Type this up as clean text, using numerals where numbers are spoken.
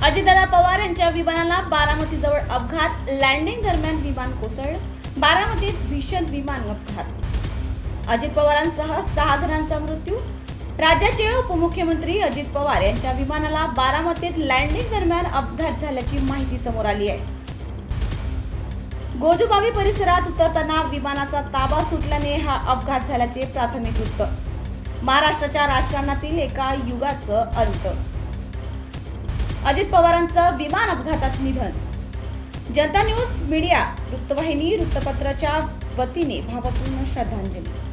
अजितदादा पवार यांच्या विमानाला बारामतीजवळ अपघात, लँडिंग दरम्यान विमान कोसळलं. बारामतीत भीषण विमान अपघात, अजित पवारांसह 6 जणांचा मृत्यू. राज्याचे उपमुख्यमंत्री अजित पवार यांच्या विमानाला बारामतीत लँडिंग दरम्यान अपघात झाल्याची माहिती समोर आली आहे. गोजूबावी परिसरात उतरताना विमानाचा ताबा सुटल्याने हा अपघात झाल्याचे प्राथमिक वृत्त. महाराष्ट्राच्या राजकारणातील एका युगाचं अंत. अजित पवारांचं विमान अपघातात निधन. जनता न्यूज मीडिया वृत्तवाहिनी वृत्तपत्राच्या वतीने भावपूर्ण श्रद्धांजली.